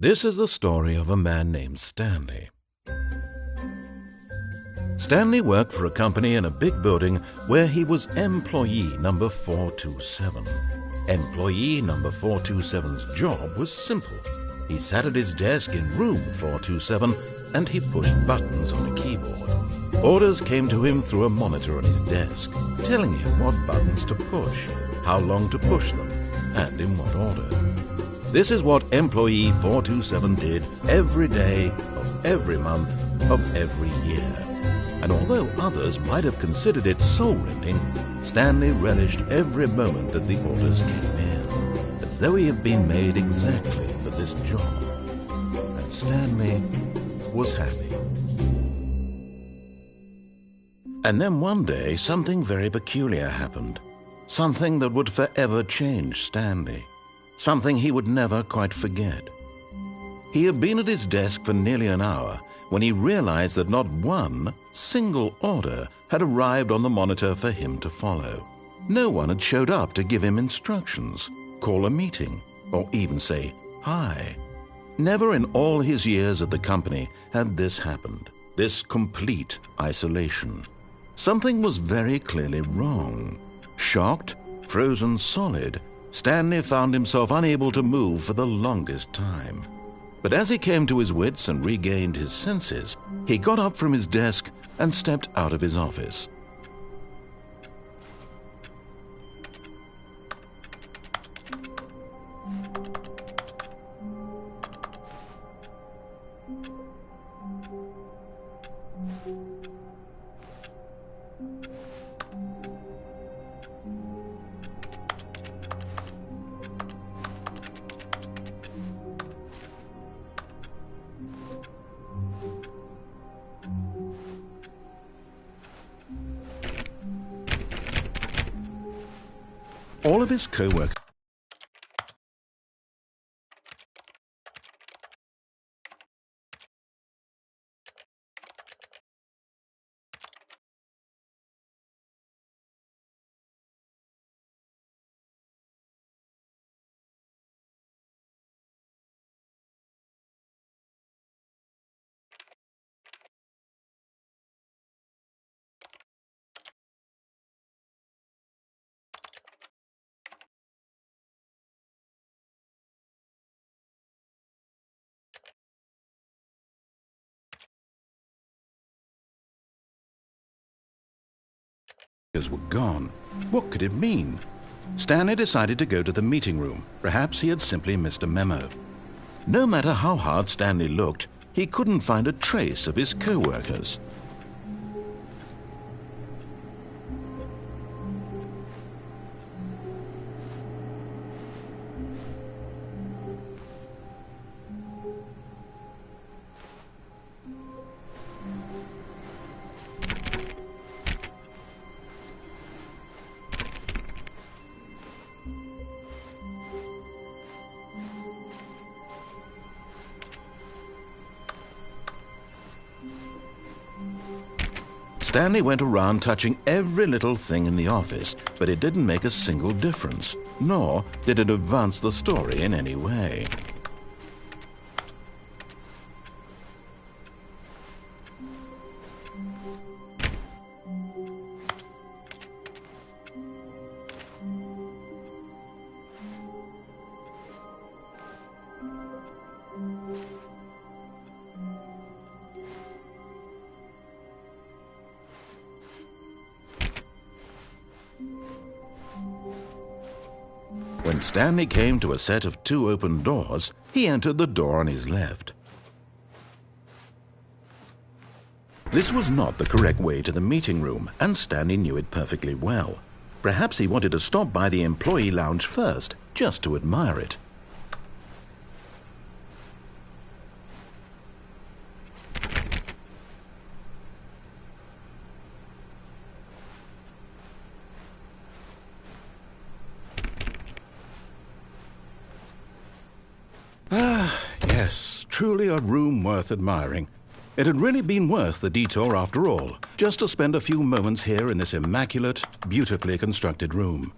This is the story of a man named Stanley. Stanley worked for a company in a big building where he was employee number 427. Employee number 427's job was simple. He sat at his desk in room 427 and he pushed buttons on a keyboard. Orders came to him through a monitor on his desk, telling him what buttons to push, how long to push them, and in what order. This is what employee 427 did every day of every month of every year. And although others might have considered it soul-rending, Stanley relished every moment that the orders came in, as though he had been made exactly for this job. And Stanley was happy. And then one day, something very peculiar happened. Something that would forever change Stanley. Something he would never quite forget. He had been at his desk for nearly an hour when he realized that not one single order had arrived on the monitor for him to follow. No one had showed up to give him instructions, call a meeting, or even say hi. Never in all his years at the company had this happened, this complete isolation. Something was very clearly wrong. Shocked, frozen solid, Stanley found himself unable to move for the longest time. But as he came to his wits and regained his senses, he got up from his desk and stepped out of his office. All of his co-workers were gone. What could it mean? Stanley decided to go to the meeting room. Perhaps he had simply missed a memo. No matter how hard Stanley looked, he couldn't find a trace of his co-workers. Stanley went around touching every little thing in the office, but it didn't make a single difference, nor did it advance the story in any way. When Stanley came to a set of 2 open doors, he entered the door on his left. This was not the correct way to the meeting room, and Stanley knew it perfectly well. Perhaps he wanted to stop by the employee lounge first, just to admire it. Yes, truly a room worth admiring. It had really been worth the detour after all, just to spend a few moments here in this immaculate, beautifully constructed room.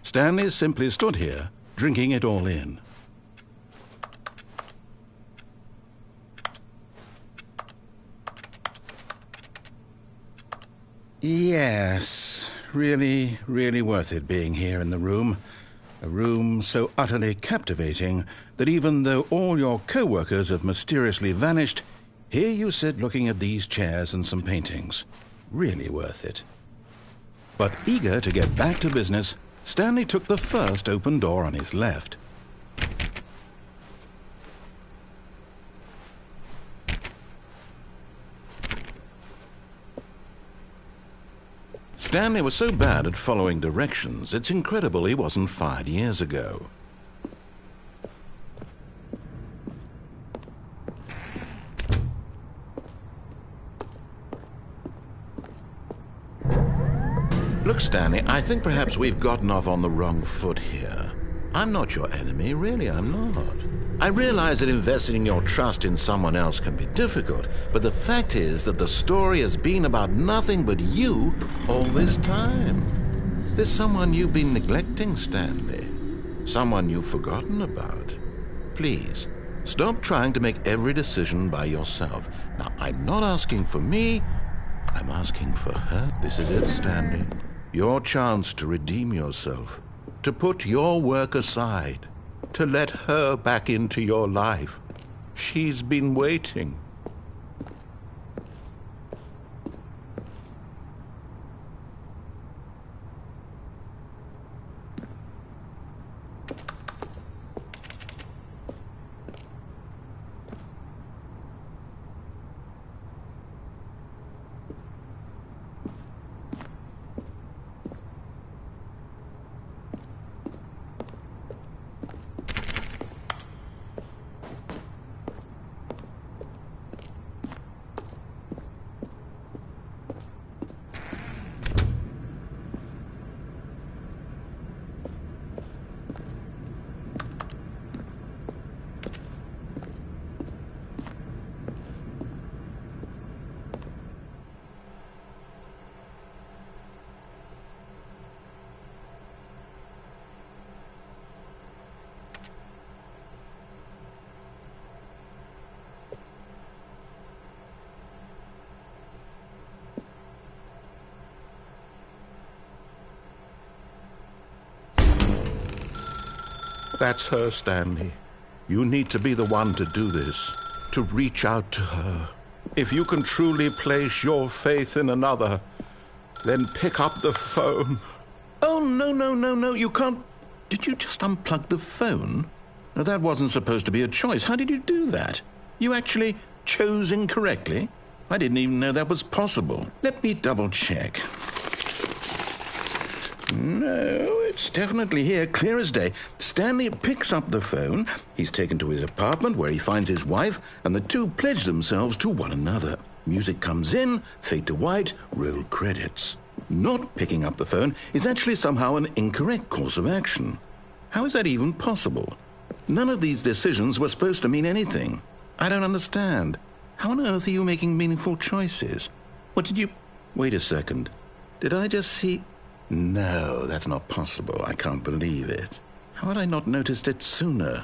Stanley simply stood here, drinking it all in. Yes, really, really worth it being here in the room. A room so utterly captivating that even though all your co-workers have mysteriously vanished, here you sit looking at these chairs and some paintings. Really worth it. But eager to get back to business, Stanley took the first open door on his left. Stanley was so bad at following directions, it's incredible he wasn't fired years ago. Look, Stanley, I think perhaps we've gotten off on the wrong foot here. I'm not your enemy, really, I'm not. I realize that investing your trust in someone else can be difficult, but the fact is that the story has been about nothing but you all this time. There's someone you've been neglecting, Stanley. Someone you've forgotten about. Please, stop trying to make every decision by yourself. Now, I'm not asking for me, I'm asking for her. This is it, Stanley. Your chance to redeem yourself, to put your work aside, to let her back into your life. She's been waiting. That's her, Stanley. You need to be the one to do this, to reach out to her. If you can truly place your faith in another, then pick up the phone. Oh, no, you can't. Did you just unplug the phone? No, that wasn't supposed to be a choice. How did you do that? You actually chose incorrectly? I didn't even know that was possible. Let me double check. No, it's definitely here, clear as day. Stanley picks up the phone. He's taken to his apartment where he finds his wife, and the two pledge themselves to one another. Music comes in, fade to white, roll credits. Not picking up the phone is actually somehow an incorrect course of action. How is that even possible? None of these decisions were supposed to mean anything. I don't understand. How on earth are you making meaningful choices? What did you... Wait a second. Did I just see... No, that's not possible. I can't believe it. How had I not noticed it sooner?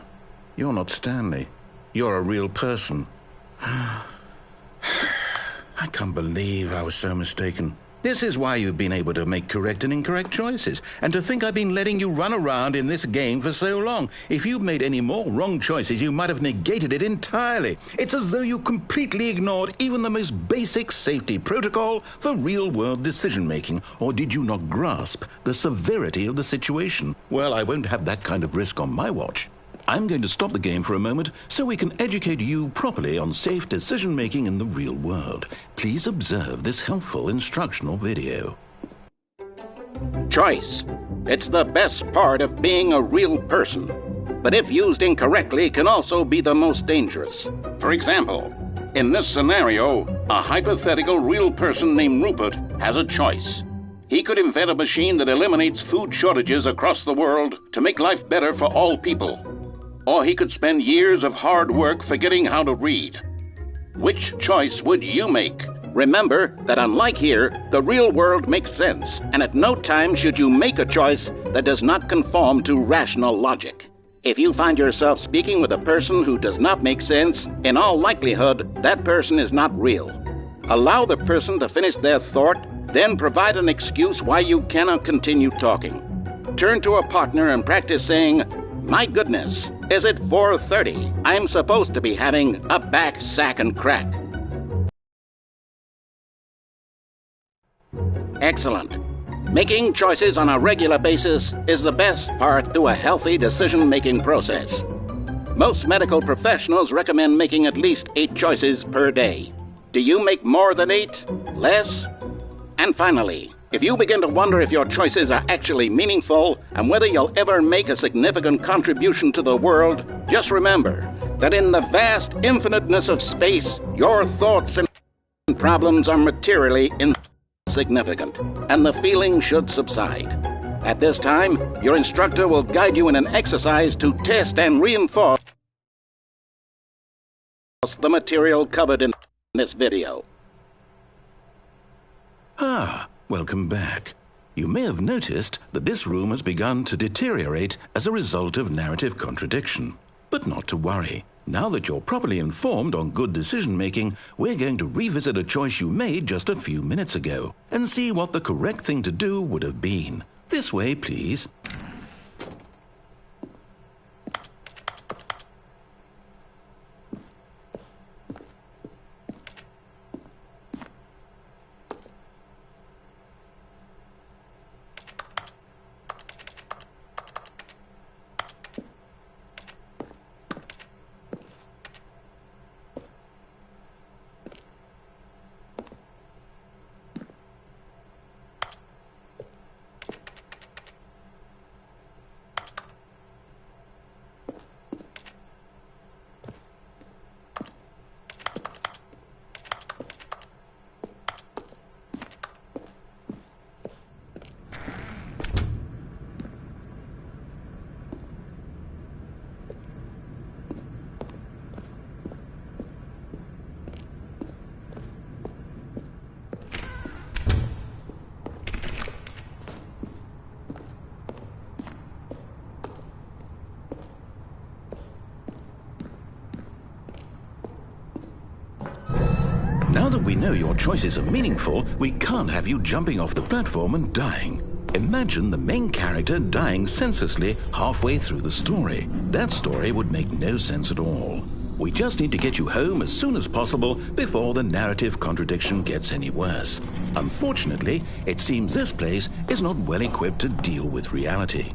You're not Stanley. You're a real person. I can't believe I was so mistaken. This is why you've been able to make correct and incorrect choices. And to think I've been letting you run around in this game for so long. If you'd made any more wrong choices, you might have negated it entirely. It's as though you completely ignored even the most basic safety protocol for real-world decision-making. Or did you not grasp the severity of the situation? Well, I won't have that kind of risk on my watch. I'm going to stop the game for a moment so we can educate you properly on safe decision-making in the real world. Please observe this helpful instructional video. Choice. It's the best part of being a real person. But if used incorrectly, can also be the most dangerous. For example, in this scenario, a hypothetical real person named Rupert has a choice. He could invent a machine that eliminates food shortages across the world to make life better for all people. Or he could spend years of hard work forgetting how to read. Which choice would you make? Remember that unlike here, the real world makes sense, and at no time should you make a choice that does not conform to rational logic. If you find yourself speaking with a person who does not make sense, in all likelihood, that person is not real. Allow the person to finish their thought Then provide an excuse why you cannot continue talking. Turn to a partner and practice saying, "My goodness, is it 4:30? I'm supposed to be having a back, sack, and crack." Excellent. Making choices on a regular basis is the best part to a healthy decision-making process. Most medical professionals recommend making at least 8 choices per day. Do you make more than 8? Less? And finally, if you begin to wonder if your choices are actually meaningful and whether you'll ever make a significant contribution to the world, just remember that in the vast infiniteness of space, your thoughts and problems are materially insignificant, and the feeling should subside. At this time, your instructor will guide you in an exercise to test and reinforce the material covered in this video. Welcome back. You may have noticed that this room has begun to deteriorate as a result of narrative contradiction. But not to worry. Now that you're properly informed on good decision-making, we're going to revisit a choice you made just a few minutes ago and see what the correct thing to do would have been. This way, please. Now that we know your choices are meaningful, we can't have you jumping off the platform and dying. Imagine the main character dying senselessly halfway through the story. That story would make no sense at all. We just need to get you home as soon as possible before the narrative contradiction gets any worse. Unfortunately, it seems this place is not well equipped to deal with reality.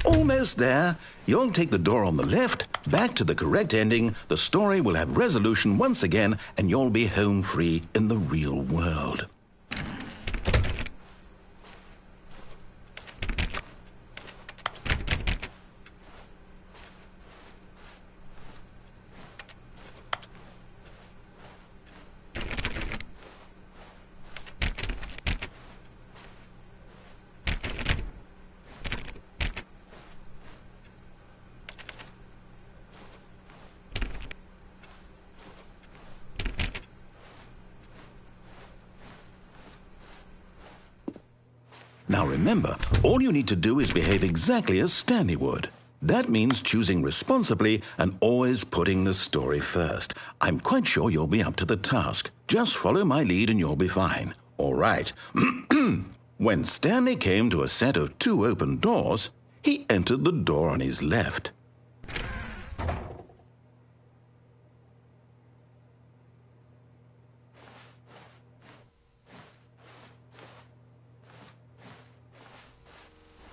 Almost there. You'll take the door on the left, back to the correct ending, the story will have resolution once again, and you'll be home free in the real world. Now remember, all you need to do is behave exactly as Stanley would. That means choosing responsibly and always putting the story first. I'm quite sure you'll be up to the task. Just follow my lead and you'll be fine. All right. When Stanley came to a set of 2 open doors, he entered the door on his left.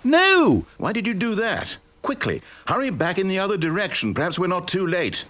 No! Why did you do that? Quickly, hurry back in the other direction. Perhaps we're not too late.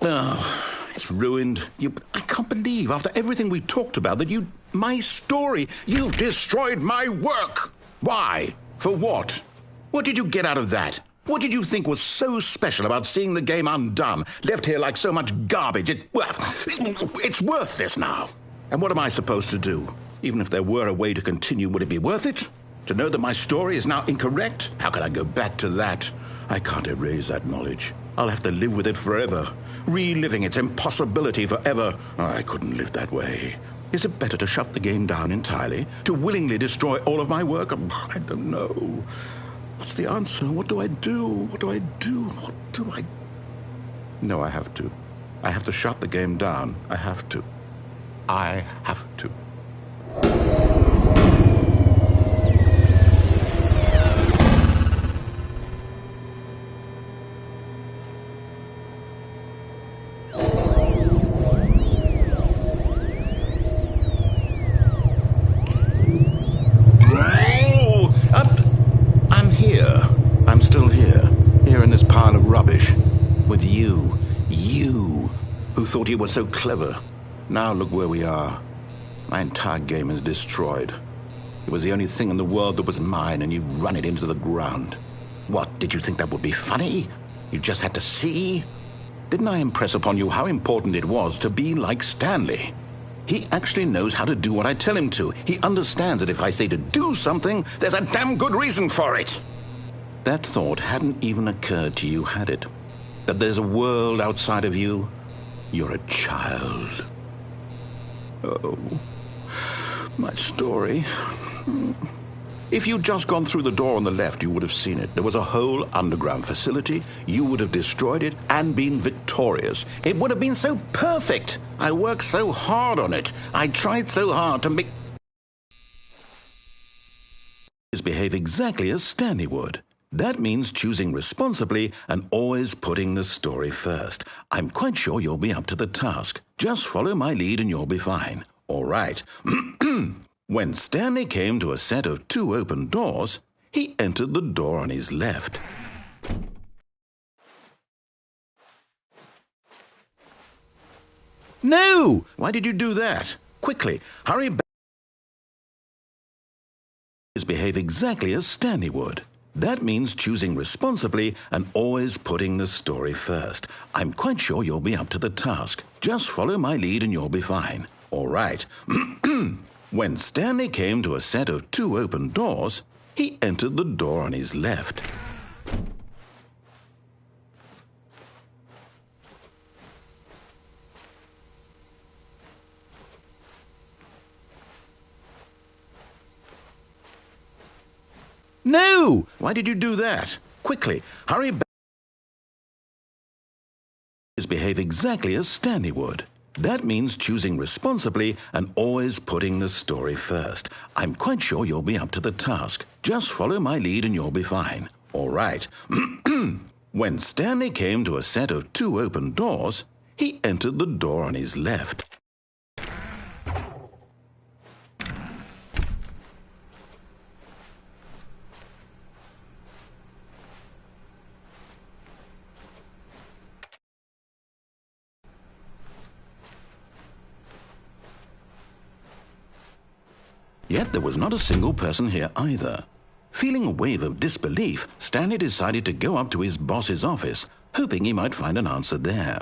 Oh, it's ruined. I can't believe, after everything we talked about, that my story, you've destroyed my work. Why? For what? What did you get out of that? What did you think was so special about seeing the game undone, left here like so much garbage? It's worthless now. And what am I supposed to do? Even if there were a way to continue, would it be worth it? To know that my story is now incorrect? How can I go back to that? I can't erase that knowledge. I'll have to live with it forever, reliving its impossibility forever. I couldn't live that way. Is it better to shut the game down entirely? To willingly destroy all of my work? I don't know. What's the answer? What do I do? What do I do? What do I... No, I have to. I have to shut the game down. I have to. I have to. With you who thought you were so clever. Now look where we are. My entire game is destroyed. It was the only thing in the world that was mine, and you've run it into the ground. What, did you think that would be funny? You just had to see? Didn't I impress upon you how important it was to be like Stanley? He actually knows how to do what I tell him to. He understands that if I say to do something, there's a damn good reason for it. That thought hadn't even occurred to you, had it? That there's a world outside of you? You're a child. Oh, my story. If you'd just gone through the door on the left, you would have seen it. There was a whole underground facility. You would have destroyed it and been victorious. It would have been so perfect. I worked so hard on it. I tried so hard to make... behave exactly as Stanley would. That means choosing responsibly and always putting the story first. I'm quite sure you'll be up to the task. Just follow my lead and you'll be fine. All right. When Stanley came to a set of 2 open doors, he entered the door on his left. No! Why did you do that? Quickly, hurry back. Behave exactly as Stanley would. That means choosing responsibly and always putting the story first. I'm quite sure you'll be up to the task. Just follow my lead and you'll be fine. All right. When Stanley came to a set of 2 open doors, he entered the door on his left. No! Why did you do that? Quickly, hurry back. Behave exactly as Stanley would. That means choosing responsibly and always putting the story first. I'm quite sure you'll be up to the task. Just follow my lead and you'll be fine. All right. When Stanley came to a set of 2 open doors, he entered the door on his left. Yet there was not a single person here either. Feeling a wave of disbelief, Stanley decided to go up to his boss's office, hoping he might find an answer there.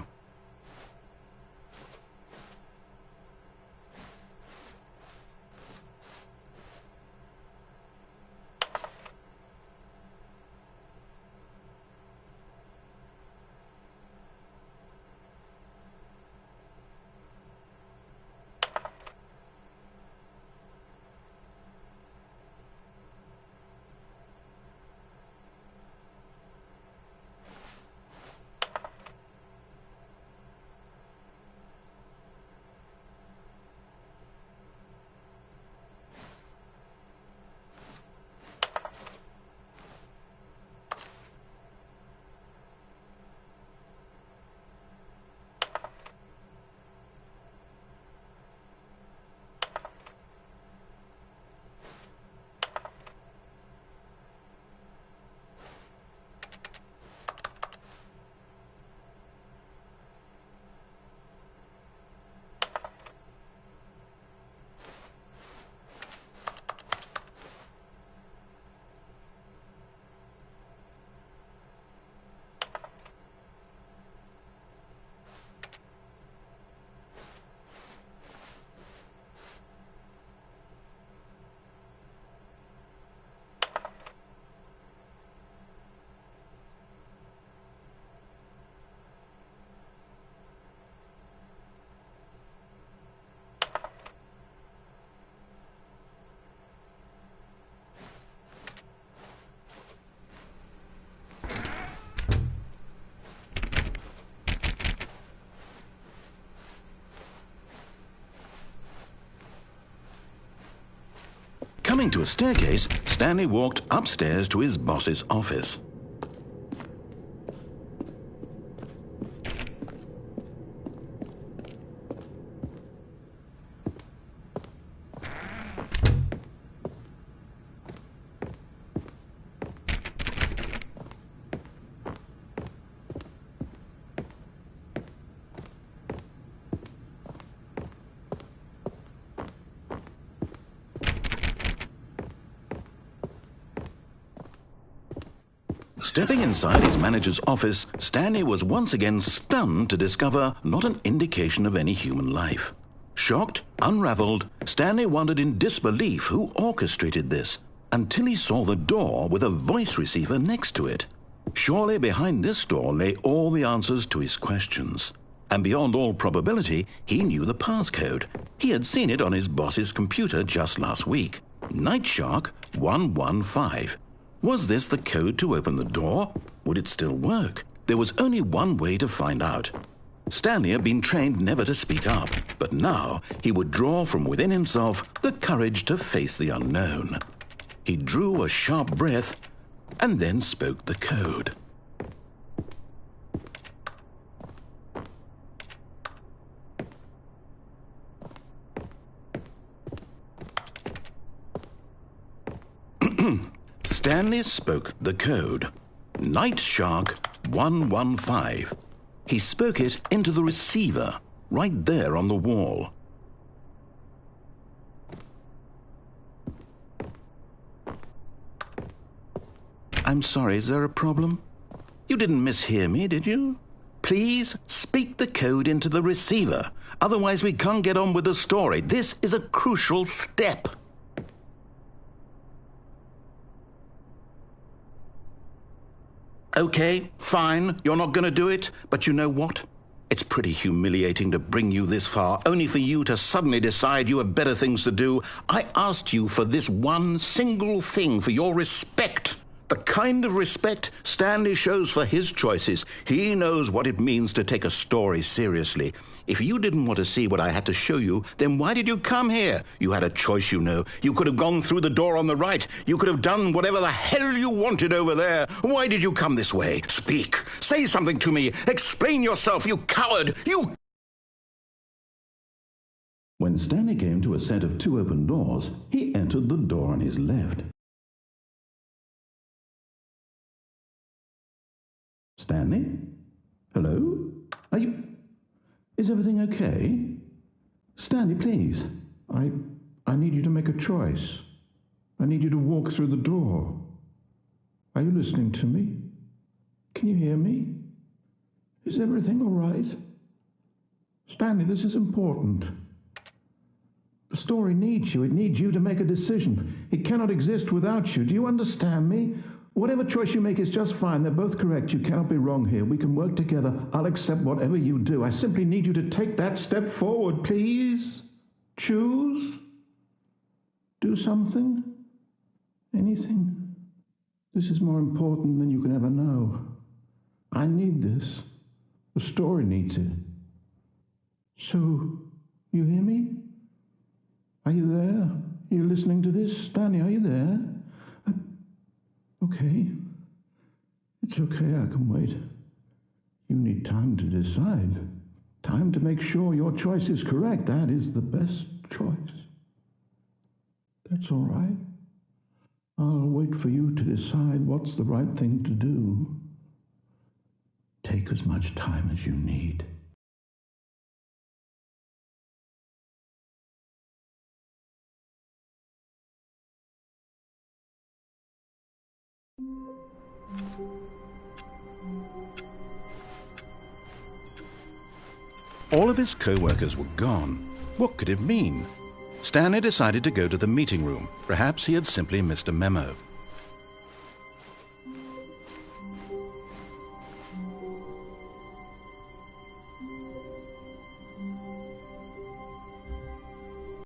Coming to a staircase, Stanley walked upstairs to his boss's office. Stepping inside his manager's office, Stanley was once again stunned to discover not an indication of any human life. Shocked, unraveled, Stanley wondered in disbelief who orchestrated this, until he saw the door with a voice receiver next to it. Surely behind this door lay all the answers to his questions. And beyond all probability, he knew the passcode. He had seen it on his boss's computer just last week. Night Shark 115. Was this the code to open the door? Would it still work? There was only one way to find out. Stanley had been trained never to speak up, but now he would draw from within himself the courage to face the unknown. He drew a sharp breath and then spoke the code. Stanley spoke the code. Night Shark 115. He spoke it into the receiver, right there on the wall. I'm sorry, is there a problem? You didn't mishear me, did you? Please speak the code into the receiver. Otherwise, we can't get on with the story. This is a crucial step. Okay, fine, you're not going to do it, but you know what? It's pretty humiliating to bring you this far, only for you to suddenly decide you have better things to do. I asked you for this one single thing, for your respect. The kind of respect Stanley shows for his choices. He knows what it means to take a story seriously. If you didn't want to see what I had to show you, then why did you come here? You had a choice, you know. You could have gone through the door on the right. You could have done whatever the hell you wanted over there. Why did you come this way? Speak. Say something to me. Explain yourself, you coward. You... When Stanley came to a set of 2 open doors, he entered the door on his left. Stanley? Hello? Are you... Is everything okay? Stanley, please. I need you to make a choice. I need you to walk through the door. Are you listening to me? Can you hear me? Is everything all right? Stanley, this is important. The story needs you. It needs you to make a decision. It cannot exist without you. Do you understand me? Whatever choice you make is just fine. They're both correct. You cannot be wrong here. We can work together. I'll accept whatever you do. I simply need you to take that step forward, please. Choose. Do something. Anything. This is more important than you can ever know. I need this. The story needs it. So, you hear me? Are you there? Are you listening to this? Stanley, are you there? Okay. It's okay, I can wait. You need time to decide. Time to make sure your choice is correct. That is the best choice. That's all right. I'll wait for you to decide what's the right thing to do. Take as much time as you need. All of his co-workers were gone. What could it mean? Stanley decided to go to the meeting room. Perhaps he had simply missed a memo.